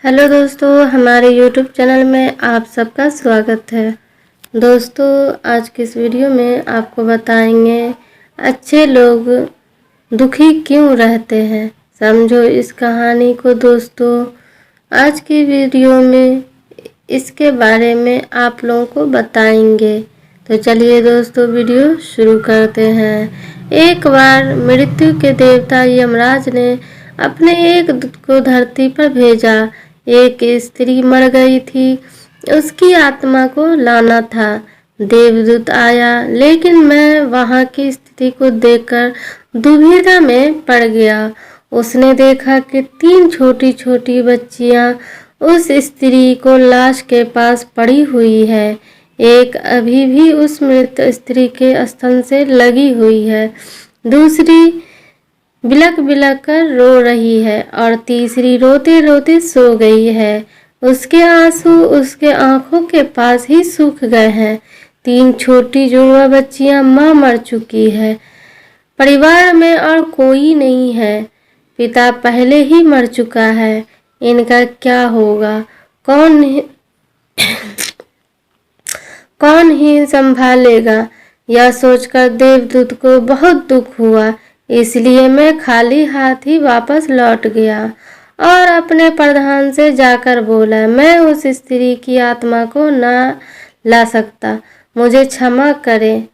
Hello दोस्तों, हमारे YouTube channel में आप सबका स्वागत है। दोस्तों, आज की इस वीडियो में आपको बताएंगे अच्छे लोग दुखी क्यों रहते हैं। समझो इस कहानी को दोस्तों। आज की वीडियो में इसके बारे में आप लोगों को बताएंगे। तो चलिए दोस्तों, वीडियो शुरू करते हैं। एक बार मृत्यु के देवता यमराज ने अपने एक दूत को धरती पर भेजा। एक स्त्री मर गई थी, उसकी आत्मा को लाना था। देवदूत आया, लेकिन मैं वहां की स्थिति को देखकर दुविधा में पड़ गया। उसने देखा कि 3 छोटी छोटी बच्चियां उस स्त्री को लाश के पास पड़ी हुई है। एक अभी भी उस मृत स्त्री के स्तन से लगी हुई है, दूसरी बिलक बिलक कर रो रही है और तीसरी रोते रोते सो गई है। उसके आंसू उसके आंखों के पास ही सूख गए हैं। 3 छोटी जुड़वा बच्चियां मां मर चुकी है। परिवार में और कोई नहीं है। पिता पहले ही मर चुका है। इनका क्या होगा? कौन ही संभालेगा? यह सोचकर देवदूत को बहुत दुख हुआ। इसलिए मैं खाली हाथ ही वापस लौट गया और अपने प्रधान से जाकर बोला, मैं उस स्त्री की आत्मा को ना ला सकता, मुझे क्षमा करें।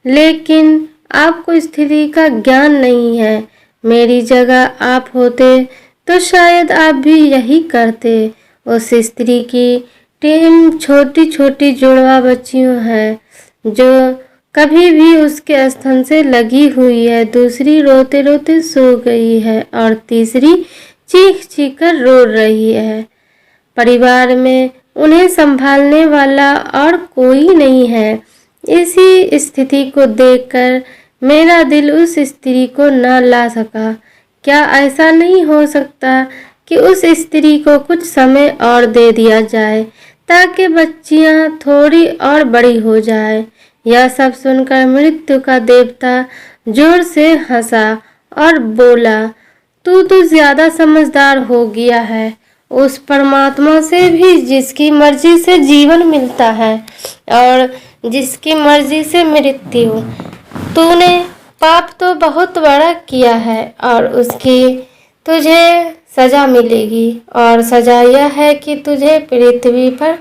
लेकिन आपको स्थिति का ज्ञान नहीं है। मेरी जगह आप होते तो शायद आप भी यही करते। उस स्त्री की टीम छोटी छोटी जुड़वा बच्चियों है, जो कभी भी उसके स्तन से लगी हुई है, दूसरी रोते रोते सो गई है और तीसरी चीख चीख कर रो रही है। परिवार में उन्हें संभालने वाला और कोई नहीं है। इसी स्थिति को देखकर मेरा दिल उस स्त्री को न ला सका। क्या ऐसा नहीं हो सकता कि उस स्त्री को कुछ समय और दे दिया जाए, ताकि बच्चियां थोड़ी और बड़ी हो जाए? यह सब सुनकर मृत्यु का देवता जोर से हंसा और बोला, तू तो ज्यादा समझदार हो गया है। उस परमात्मा से भी जिसकी मर्जी से जीवन मिलता है और जिसकी मर्जी से मृत्यु। तूने पाप तो बहुत बड़ा किया है और उसकी तुझे सजा मिलेगी, और सजा यह है कि तुझे पृथ्वी पर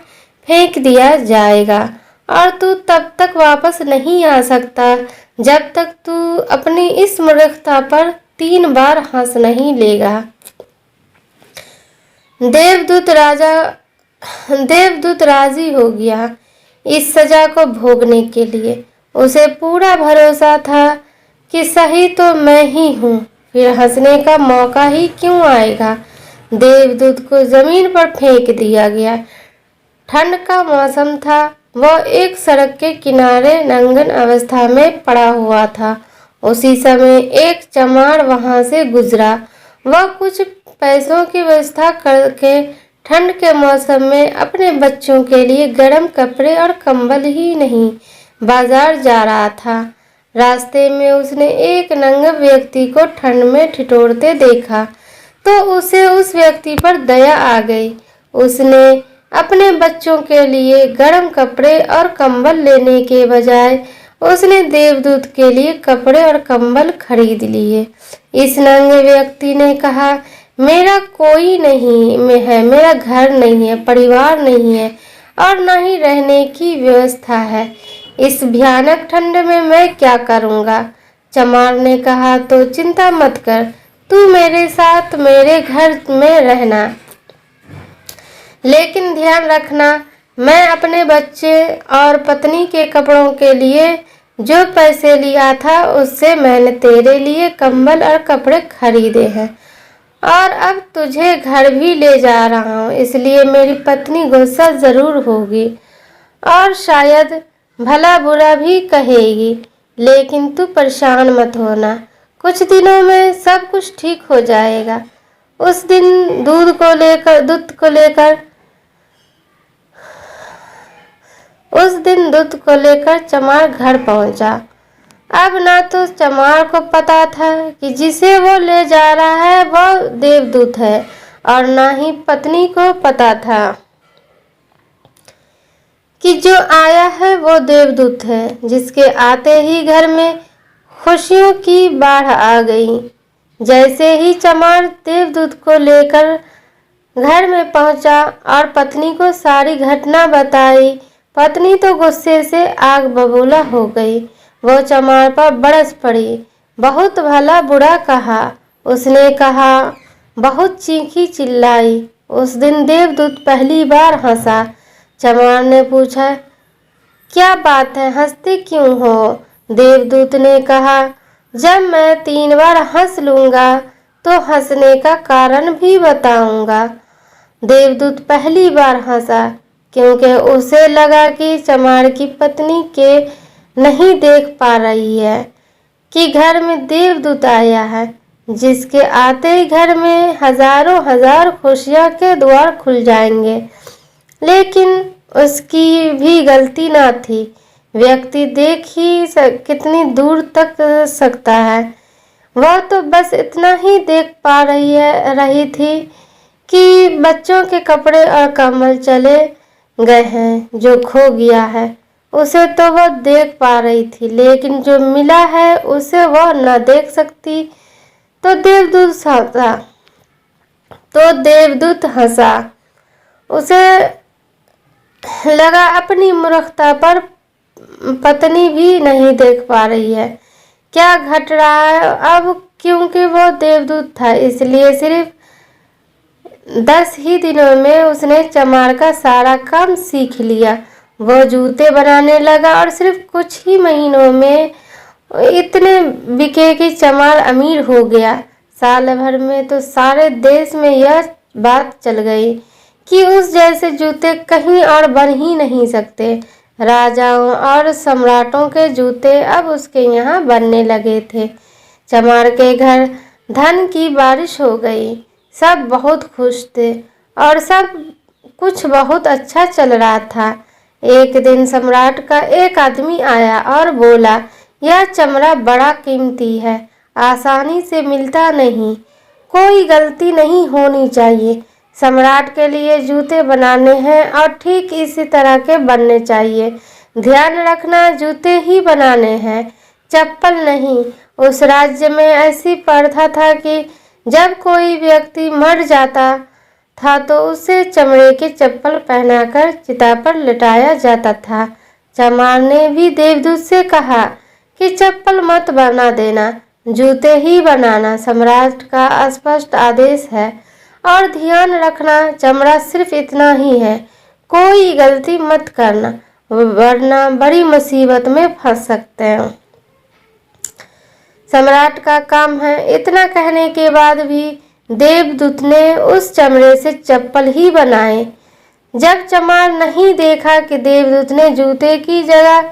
फेंक दिया जाएगा और तू तब तक वापस नहीं आ सकता जब तक तू अपनी इस मूर्खता पर 3 बार हंस नहीं लेगा। देवदूत राजी हो गया इस सजा को भोगने के लिए। उसे पूरा भरोसा था कि सही तो मैं ही हूँ, फिर हंसने का मौका ही क्यों आएगा। देवदूत को जमीन पर फेंक दिया गया। ठंड का मौसम था। वह एक सड़क के किनारे नंगन अवस्था में पड़ा हुआ था। उसी समय एक चमार वहां से गुजरा। वह कुछ पैसों की व्यवस्था करके ठंड के मौसम में अपने बच्चों के लिए गर्म कपड़े और कंबल ही नहीं, बाजार जा रहा था। रास्ते में उसने एक नंगे व्यक्ति को ठंड में ठिठुरते देखा, तो उसे उस व्यक्ति पर दया आ गई। उसने अपने बच्चों के लिए गर्म कपड़े और कंबल लेने के बजाय उसने देवदूत के लिए कपड़े और कंबल खरीद लिए। इस नंगे व्यक्ति ने कहा, मेरा कोई नहीं है, मेरा घर नहीं है, परिवार नहीं है और न ही रहने की व्यवस्था है। इस भयानक ठंड में मैं क्या करूँगा? चमार ने कहा, तो चिंता मत कर, तू मेरे साथ मेरे घर में रहना, लेकिन ध्यान रखना, मैं अपने बच्चे और पत्नी के कपड़ों के लिए जो पैसे लिया था उससे मैंने तेरे लिए कंबल और कपड़े खरीदे हैं और अब तुझे घर भी ले जा रहा हूँ। इसलिए मेरी पत्नी गुस्सा जरूर होगी और शायद भला बुरा भी कहेगी, लेकिन तू परेशान मत होना, कुछ दिनों में सब कुछ ठीक हो जाएगा। उस दिन दूध को लेकर चमार घर पहुंचा। अब ना तो चमार को पता था कि जिसे वो ले जा रहा है वो देवदूत है, और ना ही पत्नी को पता था कि जो आया है वो देवदूत है, जिसके आते ही घर में खुशियों की बाढ़ आ गई। जैसे ही चमार देवदूत को लेकर घर में पहुंचा और पत्नी को सारी घटना बताई, पत्नी तो गुस्से से आग बबूला हो गई। वो चमार पर बरस पड़ी, बहुत भला बुरा कहा। उसने कहा, बहुत चीखी चिल्लाई। उस दिन देवदूत पहली बार हंसा। चमार ने पूछा, क्या बात है, हंसते क्यों हो? देवदूत ने कहा, जब मैं 3 बार हंस लूंगा तो हंसने का कारण भी बताऊंगा। देवदूत पहली बार हंसा क्योंकि उसे लगा कि चमार की पत्नी के नहीं देख पा रही है कि घर में देवदूत आया है, जिसके आते ही घर में हजारों हजार खुशियां के द्वार खुल जाएंगे। लेकिन उसकी भी गलती ना थी। व्यक्ति देख ही कितनी दूर तक सकता है। वह तो बस इतना ही देख पा रही थी कि बच्चों के कपड़े और कंबल चले गए हैं, जो खो गया है उसे तो वह देख पा रही थी, लेकिन जो मिला है उसे वह न देख सकती। तो देवदूत हंसा। उसे लगा अपनी मूर्खता पर पत्नी भी नहीं देख पा रही है क्या घट रहा है अब, क्योंकि वो देवदूत था, इसलिए सिर्फ 10 ही दिनों में उसने चमार का सारा काम सीख लिया। वो जूते बनाने लगा और सिर्फ कुछ ही महीनों में इतने बिके कि चमार अमीर हो गया। साल भर में तो सारे देश में यह बात चल गई कि उस जैसे जूते कहीं और बन ही नहीं सकते। राजाओं और सम्राटों के जूते अब उसके यहाँ बनने लगे थे। चमार के घर धन की बारिश हो गई। सब बहुत खुश थे और सब कुछ बहुत अच्छा चल रहा था। एक दिन सम्राट का एक आदमी आया और बोला, यह चमड़ा बड़ा कीमती है, आसानी से मिलता नहीं, कोई गलती नहीं होनी चाहिए। सम्राट के लिए जूते बनाने हैं और ठीक इसी तरह के बनने चाहिए। ध्यान रखना, जूते ही बनाने हैं, चप्पल नहीं। उस राज्य में ऐसी प्रथा था कि जब कोई व्यक्ति मर जाता था तो उसे चमड़े के चप्पल पहनाकर चिता पर लटाया जाता था। चमार ने भी देवदूत से कहा कि चप्पल मत बना देना, जूते ही बनाना, सम्राट का स्पष्ट आदेश है। और ध्यान रखना, चमड़ा सिर्फ इतना ही है, कोई गलती मत करना, वरना बड़ी मुसीबत में फंस सकते हैं। सम्राट का काम है। इतना कहने के बाद भी देवदूत ने उस चमड़े से चप्पल ही बनाए। जब चमार नहीं देखा कि देवदूत ने जूते की जगह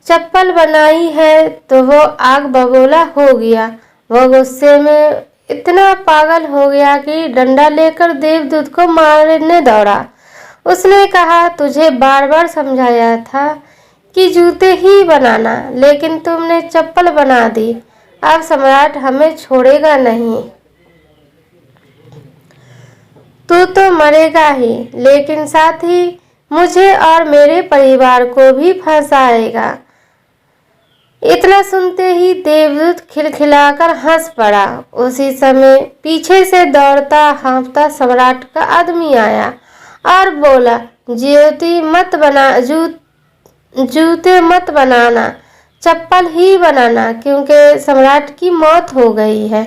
चप्पल बनाई है तो वो आग बबूला हो गया। वो गुस्से में इतना पागल हो गया कि डंडा लेकर देवदूत को मारने दौड़ा। उसने कहा, तुझे बार बार समझाया था कि जूते ही बनाना, लेकिन तुमने चप्पल बना दी। अब सम्राट हमें छोड़ेगा नहीं, तू तो मरेगा ही, लेकिन साथ ही मुझे और मेरे परिवार को भी फंसाएगा। इतना सुनते ही देवदूत खिलखिलाकर हंस पड़ा। उसी समय पीछे से दौड़ता हाँफता सम्राट का आदमी आया और बोला, जूते मत बनाना, चप्पल ही बनाना, क्योंकि सम्राट की मौत हो गई है।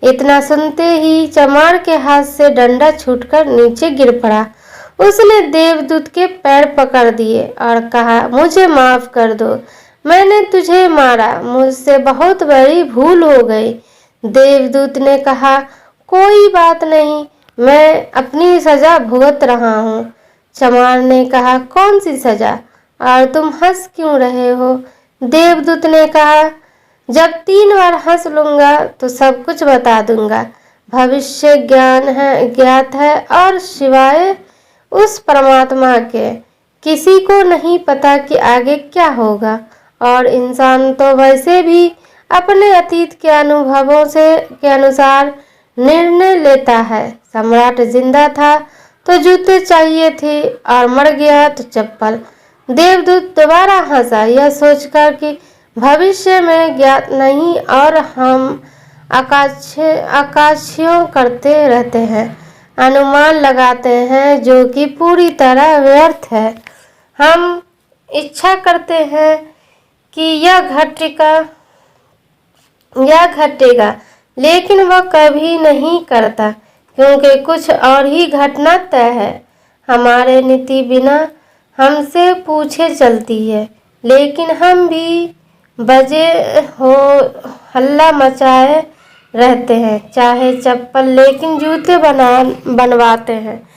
इतना सुनते ही चमार के हाथ से डंडा छूटकर नीचे गिर पड़ा। उसने देवदूत के पैर पकड़ दिए और कहा, मुझे माफ कर दो, मैंने तुझे मारा, मुझसे बहुत बड़ी भूल हो गई। देवदूत ने कहा, कोई बात नहीं, मैं अपनी सजा भुगत रहा हूँ। चमार ने कहा, कौन सी सजा, और तुम हंस क्यों रहे हो? देवदूत ने कहा, जब 3 बार हंस लूंगा तो सब कुछ बता दूंगा। भविष्य ज्ञात है और सिवाय उस परमात्मा के किसी को नहीं पता कि आगे क्या होगा। और इंसान तो वैसे भी अपने अतीत के अनुभवों के अनुसार निर्णय लेता है। सम्राट जिंदा था तो जूते चाहिए थे और मर गया तो चप्पल। देवदूत दोबारा हंसा, यह सोचकर कि भविष्य में ज्ञात नहीं और हम आकाशियों करते रहते हैं, अनुमान लगाते हैं जो कि पूरी तरह व्यर्थ है। हम इच्छा करते हैं कि यह घटेगा, लेकिन वह कभी नहीं करता क्योंकि कुछ और ही घटना तय है। हमारे नीति बिना हमसे पूछे चलती है, लेकिन हम भी बजे हो हल्ला मचाए रहते हैं, चाहे चप्पल लेकिन जूते बनवाते हैं।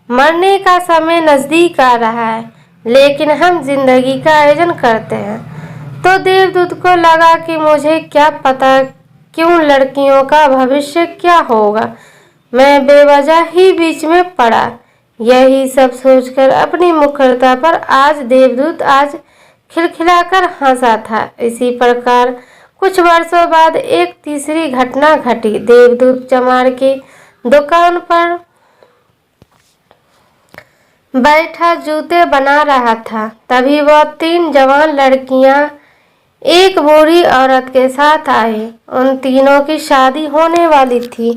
मरने का समय नजदीक आ रहा है, लेकिन हम जिंदगी का आयोजन करते हैं। तो देवदूत को लगा कि मुझे क्या पता क्यों लड़कियों का भविष्य क्या होगा, मैं बेवजह ही बीच में पड़ा। यही सब सोचकर अपनी मुखरता पर आज देवदूत आज खिलखिलाकर हंसा था। इसी प्रकार कुछ वर्षों बाद एक तीसरी घटना घटी। देवदूत चमार की दुकान पर बैठा जूते बना रहा था, तभी वह 3 जवान लड़कियां एक बूढ़ी औरत के साथ आई। उन तीनों की शादी होने वाली थी,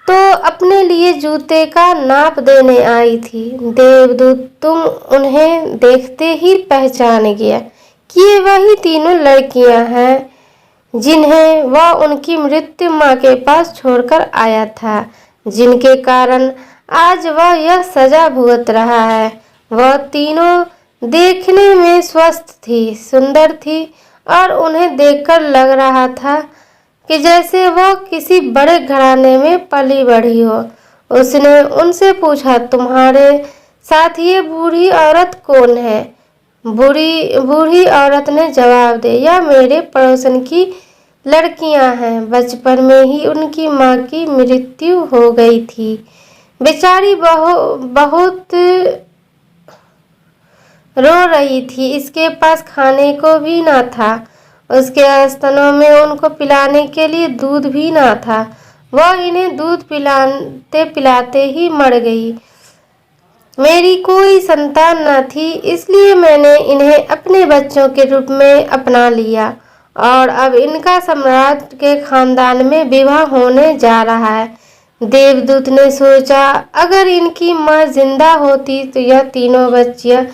तो अपने लिए जूते का नाप देने आई थी। देवदूत तुम उन्हें देखते ही पहचान गया कि ये वही तीनों लड़कियां हैं जिन्हें वह उनकी मृत्यु माँ के पास छोड़कर आया था, जिनके कारण आज वह यह सजा भुगत रहा है। वह तीनों देखने में स्वस्थ थी, सुंदर थी और उन्हें देखकर लग रहा था कि जैसे वह किसी बड़े घराने में पली बढ़ी हो। उसने उनसे पूछा, तुम्हारे साथ ये बूढ़ी औरत कौन है? बूढ़ी औरत ने जवाब दिया, यह मेरे पड़ोसन की लड़कियां हैं। बचपन में ही उनकी माँ की मृत्यु हो गई थी। बेचारी बहुत रो रही थी। इसके पास खाने को भी ना था, उसके स्तनों में उनको पिलाने के लिए दूध भी ना था। वह इन्हें दूध पिलाते पिलाते ही मर गई। मेरी कोई संतान न थी, इसलिए मैंने इन्हें अपने बच्चों के रूप में अपना लिया और अब इनका सम्राट के खानदान में विवाह होने जा रहा है। देवदूत ने सोचा, अगर इनकी माँ जिंदा होती तो यह तीनों बच्चियां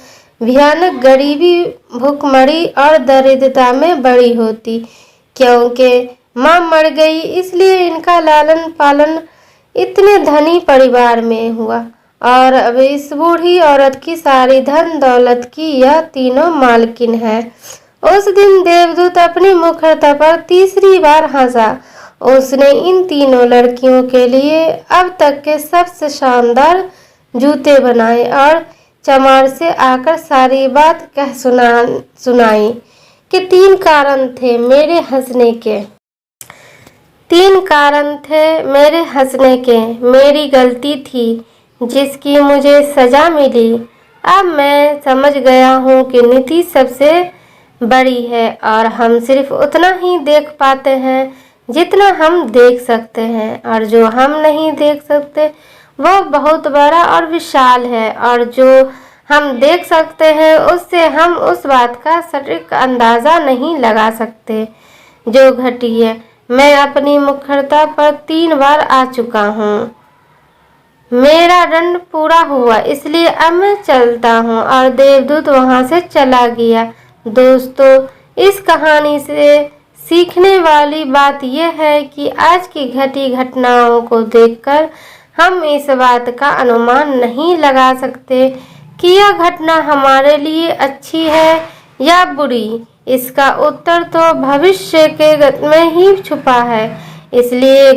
भयानक गरीबी, भूखमरी और दरिद्रता में बड़ी होती। क्योंकि माँ मर गई, इसलिए इनका लालन पालन इतने धनी परिवार में हुआ और अब इस बूढ़ी औरत की सारी धन दौलत की यह तीनों मालकिन है। उस दिन देवदूत अपनी मुखरता पर तीसरी बार हंसा। उसने इन तीनों लड़कियों के लिए अब तक के सबसे शानदार जूते बनाए और चमार से आकर सारी बात कह सुनाई कि 3 कारण थे मेरे हंसने के। 3 कारण थे मेरे हंसने के। मेरी गलती थी जिसकी मुझे सजा मिली। अब मैं समझ गया हूँ कि नीति सबसे बड़ी है और हम सिर्फ उतना ही देख पाते हैं जितना हम देख सकते हैं, और जो हम नहीं देख सकते वह बहुत बड़ा और विशाल है, और जो हम देख सकते हैं उससे हम उस बात का सटीक अंदाज़ा नहीं लगा सकते जो घटी है। मैं अपनी मुखरता पर 3 बार आ चुका हूँ। मेरा दंड पूरा हुआ, इसलिए अब मैं चलता हूँ। और देवदूत वहाँ से चला गया। दोस्तों, इस कहानी से सीखने वाली बात यह है कि आज की घटी घटनाओं को देखकर हम इस बात का अनुमान नहीं लगा सकते कि यह घटना हमारे लिए अच्छी है या बुरी। इसका उत्तर तो भविष्य के में ही छुपा है। इसलिए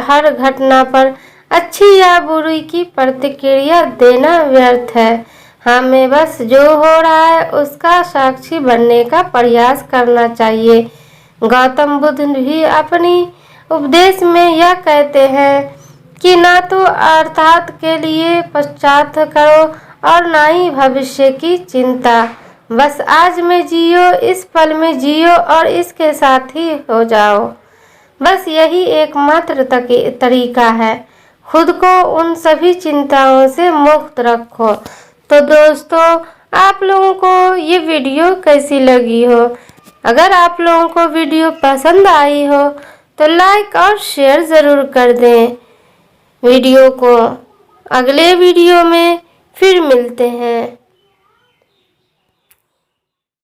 हर घटना पर अच्छी या बुरी की प्रतिक्रिया देना व्यर्थ है। हमें बस जो हो रहा है उसका साक्षी बनने का प्रयास करना चाहिए। गौतम बुद्ध भी अपनी उपदेश में यह कहते हैं कि ना तो अर्थात के लिए पश्चात करो और ना ही भविष्य की चिंता। बस आज में जियो, इस पल में जियो और इसके साथ ही हो जाओ। बस यही एकमात्र तरीका है। खुद को उन सभी चिंताओं से मुक्त रखो। तो दोस्तों, आप लोगों को ये वीडियो कैसी लगी हो? अगर आप लोगों को वीडियो पसंद आई हो तो लाइक और शेयर ज़रूर कर दें वीडियो को। अगले वीडियो में फिर मिलते हैं।